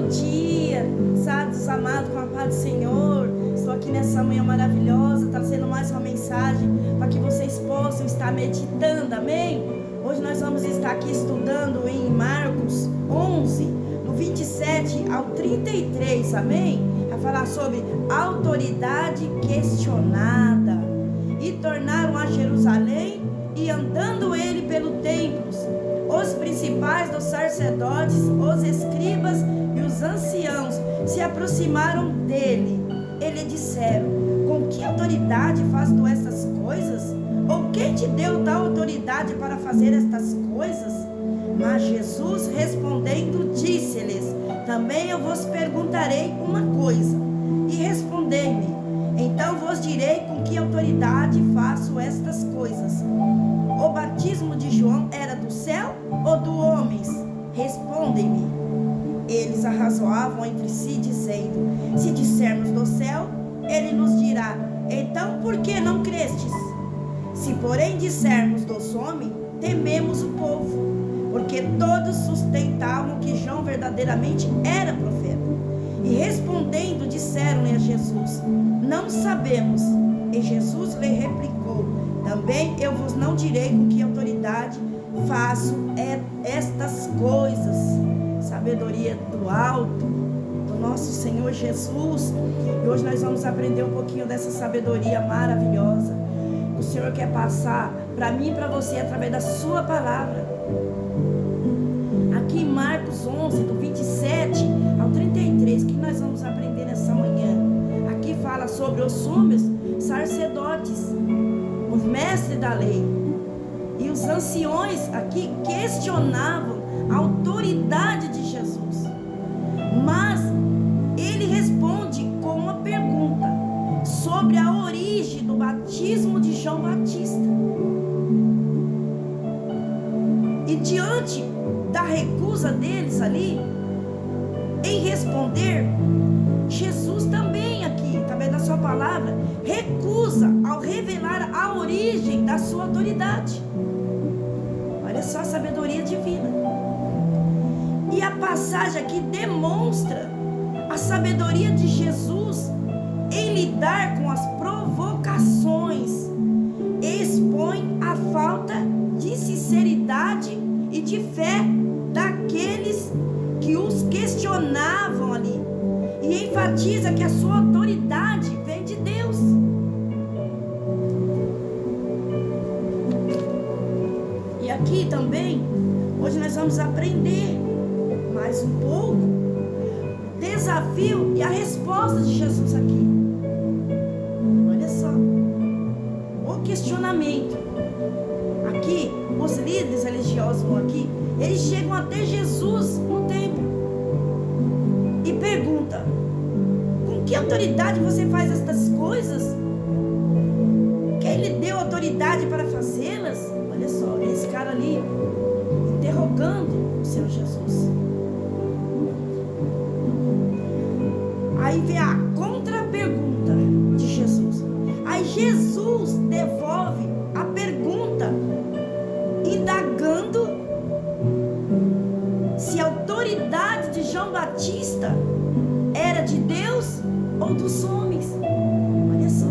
Bom dia, sábios amados, com a paz do Senhor. Estou aqui nessa manhã maravilhosa, trazendo mais uma mensagem para que vocês possam estar meditando, amém? Hoje nós vamos estar aqui estudando em Marcos 11, do 27 ao 33, amém? Vai falar sobre autoridade questionada. E tornaram a Jerusalém, e andando ele pelo templo, os principais dos sacerdotes, os escribas e os anciãos se aproximaram dele. Ele disseram: com que autoridade faz tu estas coisas? Ou quem te deu tal autoridade para fazer estas coisas? Mas Jesus respondendo disse-lhes: também eu vos perguntarei uma coisa, e respondei-me, então vos direi com que autoridade faço estas coisas. O batismo de João era do céu ou do homens? Respondem-me. Eles arrazoavam entre si, dizendo: se dissermos do céu, ele nos dirá: então por que não crestes? Se porém dissermos dos homens, tememos o povo, porque todos sustentavam que João verdadeiramente era profeta. E respondendo, disseram-lhe a Jesus: não sabemos. E Jesus lhe replicou: também eu vos não direi com que autoridade faço estas coisas. Sabedoria do alto, do nosso Senhor Jesus. E hoje nós vamos aprender um pouquinho dessa sabedoria maravilhosa que o Senhor quer passar para mim e para você através da sua palavra. Aqui em Marcos 11, do 27 ao 33, que nós vamos aprender nessa manhã. Aqui fala sobre os sumos sacerdotes, os mestres da lei, e os anciões aqui questionavam a autoridade de Jesus. Mas ele responde com uma pergunta sobre a origem do batismo de João Batista. E diante da recusa deles ali em responder, Jesus também aqui, através da sua palavra, recusa ao revelar a origem da sua autoridade. Olha só a sabedoria divina. E a passagem aqui demonstra a sabedoria de Jesus em lidar com as provocações. Expõe a falta de sinceridade e de fé daqueles que os questionavam ali. E enfatiza que a sua autoridade vem de Deus. E aqui também, hoje nós vamos aprender mais um pouco o desafio e a resposta de Jesus aqui. Olha só, o questionamento. Aqui, os líderes religiosos vão aqui, eles chegam até Jesus no templo e perguntam: com que autoridade você faz estas coisas? Quem lhe deu autoridade para fazê-las? Olha só, esse cara ali interrogando o Senhor Jesus. Aí vem a contra-pergunta de Jesus. Aí Jesus devolve a pergunta, indagando se a autoridade de João Batista era de Deus ou dos homens. Olha só.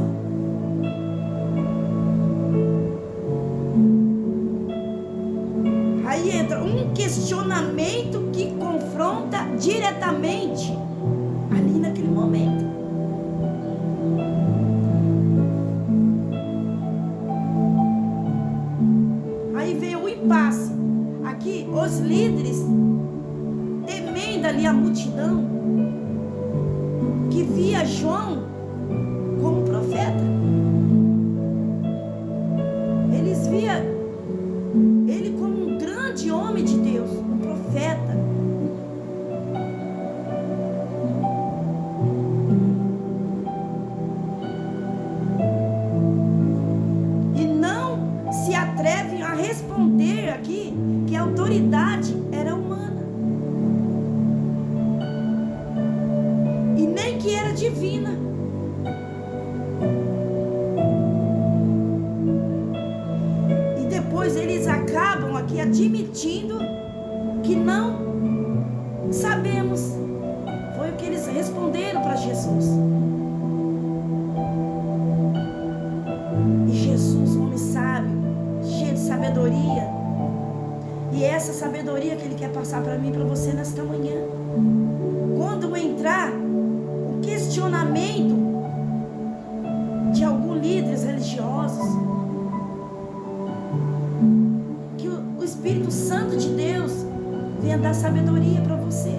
Aí entra um questionamento que confronta diretamente ali naquele momento. Aí veio o impasse. Aqui os líderes, temendo ali a multidão que via João como profeta, eles viam ele como um grande homem de Deus, um profeta. E não se atrevem a responder aqui que a autoridade era humana e nem que era divina. E depois eles acabam aqui admitindo que não sabemos. passar para mim e para você nesta manhã. Quando entrar o questionamento de alguns líderes religiosos, que o Espírito Santo de Deus venha dar sabedoria para você.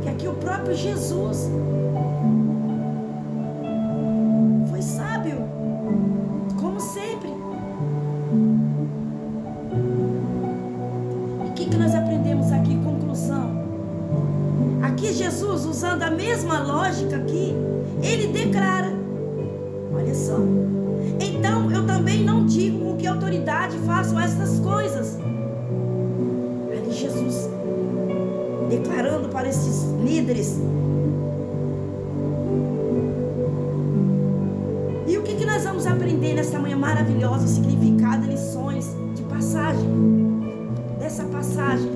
Que aqui o próprio Jesus foi sábio, como sempre. E o que nós aprendemos aqui? Conclusão. Aqui Jesus, usando a mesma lógica aqui, ele declara, olha só: então eu também não digo com que autoridade faço estas coisas. Ali Jesus declarando para esses líderes. E o que nós vamos aprender nesta manhã maravilhosa? O significado, lições de passagem, dessa passagem: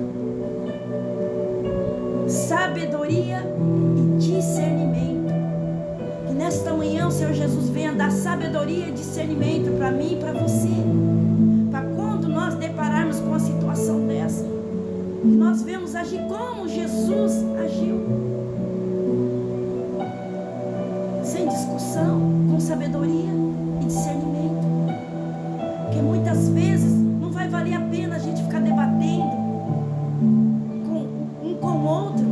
sabedoria e discernimento. Que nesta manhã o Senhor Jesus venha dar sabedoria e discernimento para mim e para você, para quando nós depararmos com uma situação dessa, que nós vemos agir como Jesus agiu, sem discussão, com sabedoria e discernimento. Porque muitas vezes não vai valer a pena a gente ficar debatendo com o outro.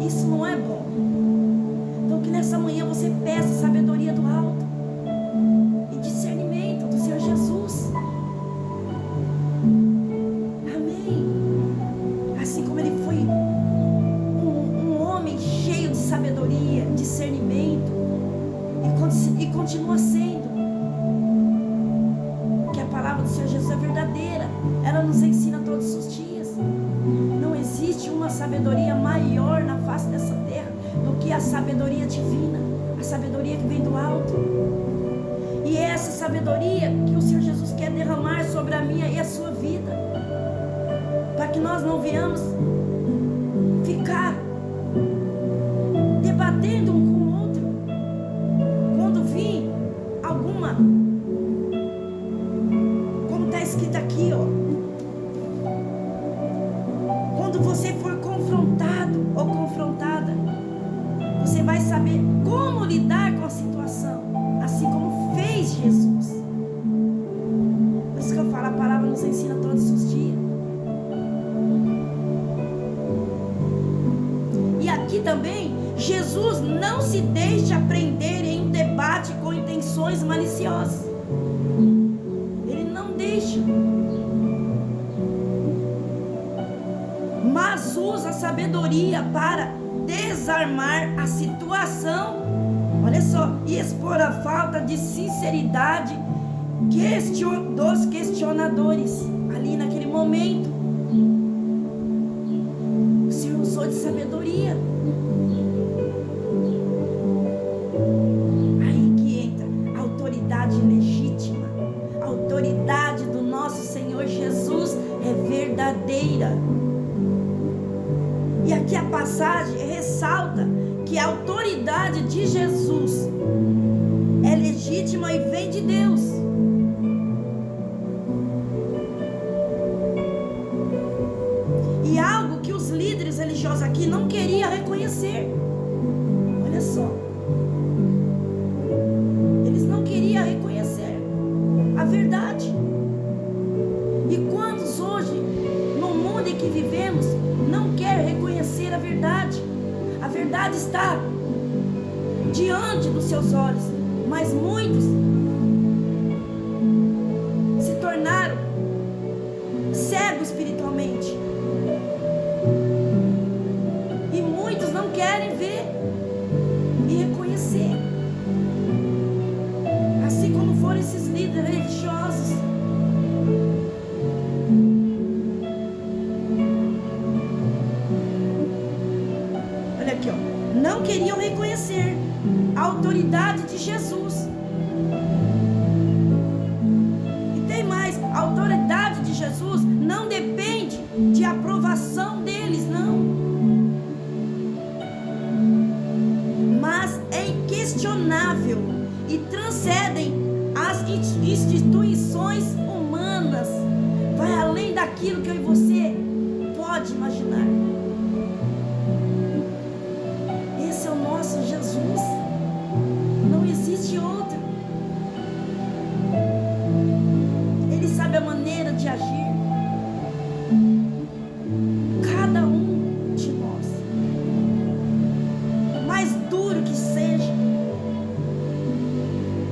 Isso não é bom. Então que nessa manhã você peça sabedoria do alto e discernimento do Senhor Jesus. Amém. Assim como ele foi um homem cheio de sabedoria, discernimento, e continua sendo. Que a palavra do Senhor Jesus é verdadeira. Ela nos ensina todos os dias. Não existe uma sabedoria maior na face dessa terra do que a sabedoria divina, a sabedoria que vem do alto. E é essa sabedoria que o Senhor Jesus quer derramar sobre a minha e a sua vida, para que nós não venhamos ficar debatendo um com o outro. Quando vir alguma, como está escrito aqui, ó, quando você for confrontado ou confrontada, você vai saber como lidar com a situação, assim como fez Jesus. Por isso que eu falo, a palavra nos ensina todos os dias. E aqui também, Jesus não se deixa prender em um debate com intenções maliciosas. Ele não deixa, mas usa a sabedoria para desarmar a situação, olha só, e expor a falta de sinceridade dos questionadores. Ali naquele momento, o Senhor usou de sabedoria. Aí que entra a autoridade legítima. A autoridade do nosso Senhor Jesus é verdadeira. E aqui a passagem ressalta que a autoridade de Jesus é legítima e vem de Deus. E algo que os líderes religiosos aqui não queriam reconhecer. Olha só. Eles não queriam reconhecer a verdade. E quantos hoje, no mundo em que vivemos, não quer reconhecer a verdade? A verdade está diante dos seus olhos, mas muitos se tornaram cegos espiritualmente, e muitos não querem ver e reconhecer, assim como foram esses líderes religiosos. Aqui, ó, não queriam reconhecer a autoridade de Jesus. E tem mais, a autoridade de Jesus não depende de aprovação deles, não, mas é inquestionável e transcendem as instituições humanas, vai além da daquilo que eu e você pode imaginar. Esse é o nosso Jesus. Não existe outro. Ele sabe a maneira de agir. Cada um de nós, por mais duro que seja,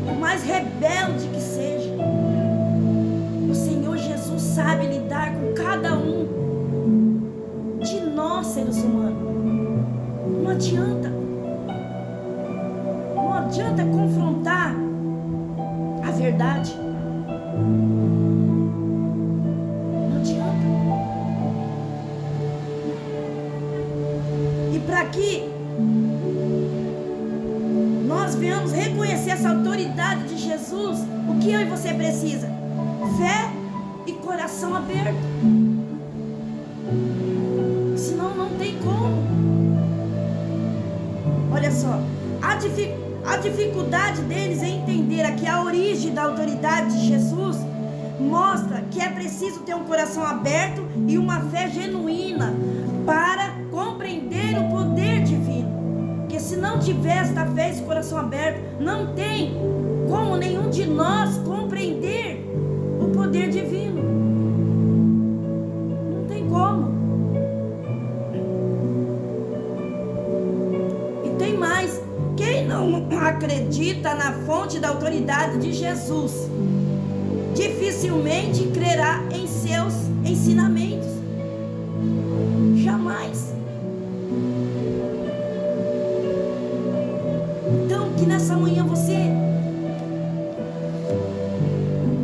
por mais rebelde que seja, o Senhor Jesus sabe lidar com cada um de nós, seres humanos. Não adianta. Não adianta confrontar a verdade. Não adianta. E para que nós venhamos reconhecer essa autoridade de Jesus, o que eu e você precisa? Fé e coração aberto. Senão não tem como. Olha só, a dificuldade deles em entender aqui a origem da autoridade de Jesus mostra que é preciso ter um coração aberto e uma fé genuína para compreender o poder divino. Porque se não tiver esta fé e esse coração aberto, não tem como nenhum de nós compreender o poder divino. Não tem como. E tem mais. Quem não acredita na fonte da autoridade de Jesus, dificilmente crerá em seus ensinamentos. Jamais. Então, que nessa manhã você,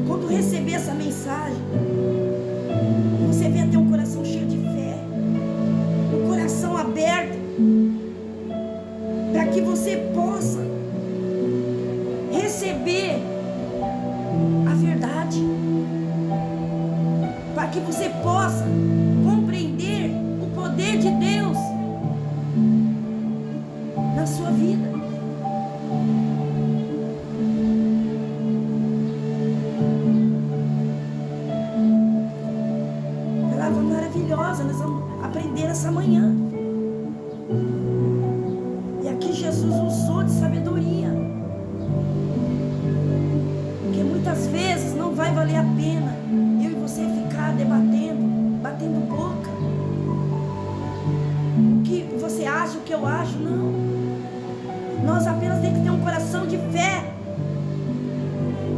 quando receber essa mensagem, você venha ter um coração cheio de fé, um coração aberto, para que você possa receber a verdade, para que você possa compreender o poder de Deus na sua vida. Palavra maravilhosa, nós vamos aprender essa manhã. E aqui Jesus usou de sabedoria, porque muitas vezes não vai valer a pena eu e você ficar debatendo, batendo boca. O que você acha, o que eu acho, não. Nós apenas temos que ter um coração de fé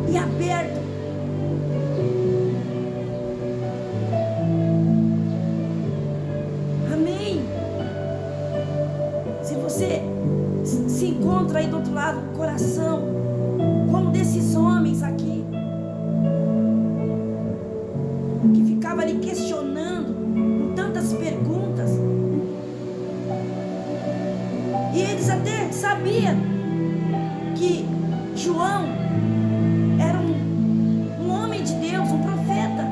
e aberto. Amém. Se você se encontra aí do outro lado do coração, como desses homens aqui, que ficava ali questionando, com tantas perguntas, e eles até sabiam que João era um homem de Deus, um profeta.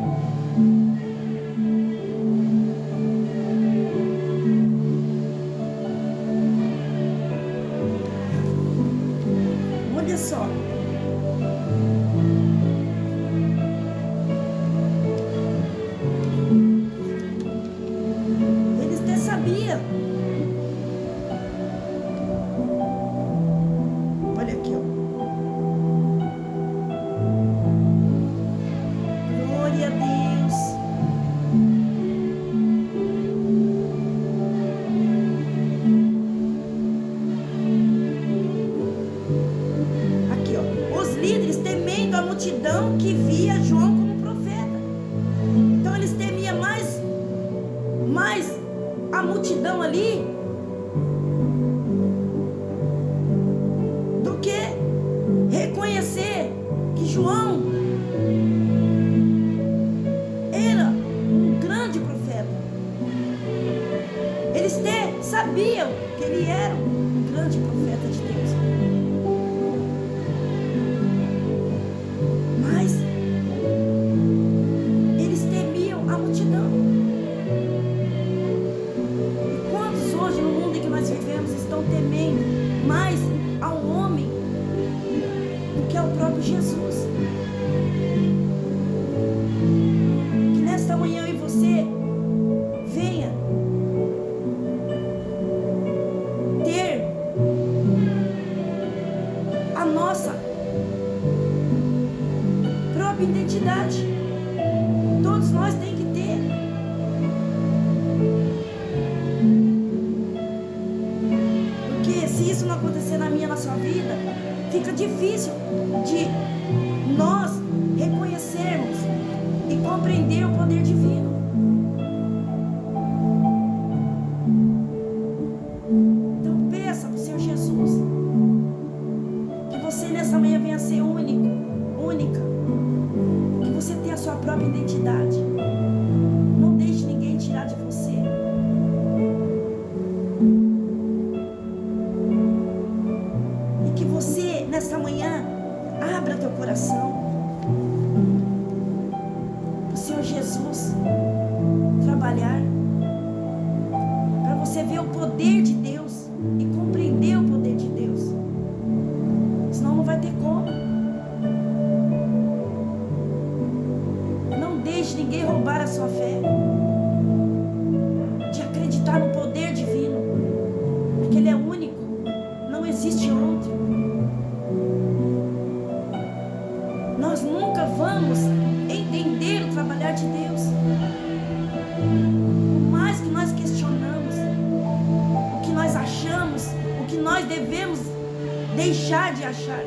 Olha só. Eles até sabiam. Olha aqui, ó. Glória a Deus. Aqui, ó. Os líderes temendo a multidão que via João como profeta. Então eles temiam mais a multidão ali do que reconhecer que João era um grande profeta. Eles sabiam que ele era um grande profeta de Deus, mas eles temiam a multidão. E quantos hoje no mundo em que nós vivemos estão temendo mais ao homem do que ao próprio Jesus? Que nesta manhã eu e você fica difícil de nós reconhecermos e compreender o poder divino. Então peça para o Senhor Jesus que você nessa manhã venha ser único, única, que você tenha a sua própria identidade. Não deixe ninguém tirar de você. E que você nessa manhã abra teu coração para o Senhor Jesus trabalhar, para você ver o poder de Deus e compreender o poder de Deus. Senão não vai ter como. Não deixe ninguém roubar a sua fé de acreditar no poder divino, porque Ele é único, não existe outro. Nós nunca vamos entender o trabalhar de Deus. Por mais que nós questionamos o que nós achamos, o que nós devemos deixar de achar.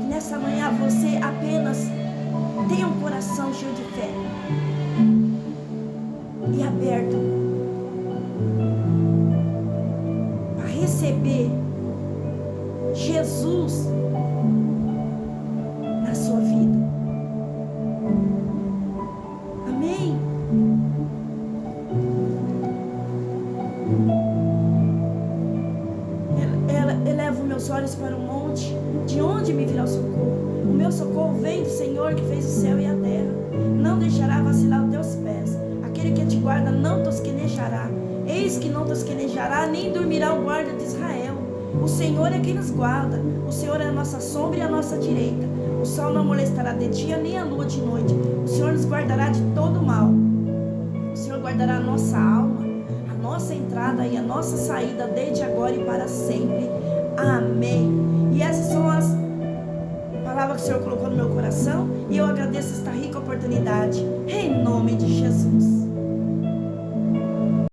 Que nessa manhã você apenas tenha um coração cheio de fé e aberto para receber Jesus na sua vida. Amém? Elevo meus olhos para o monte, de onde me virá o socorro? O meu socorro vem do Senhor que fez o céu e a terra. Não deixará vacilar os teus pés. Aquele que te guarda não tosquenejará. Eis que não tosquenejará, nem dormirá o guarda de Israel. O Senhor é quem nos guarda. O Senhor é a nossa sombra e a nossa direita. O sol não molestará de dia, nem a lua de noite. O Senhor nos guardará de todo mal. O Senhor guardará a nossa alma, a nossa entrada e a nossa saída, desde agora e para sempre. Amém. E essas são as palavras que o Senhor colocou no meu coração, e eu agradeço esta rica oportunidade. Em nome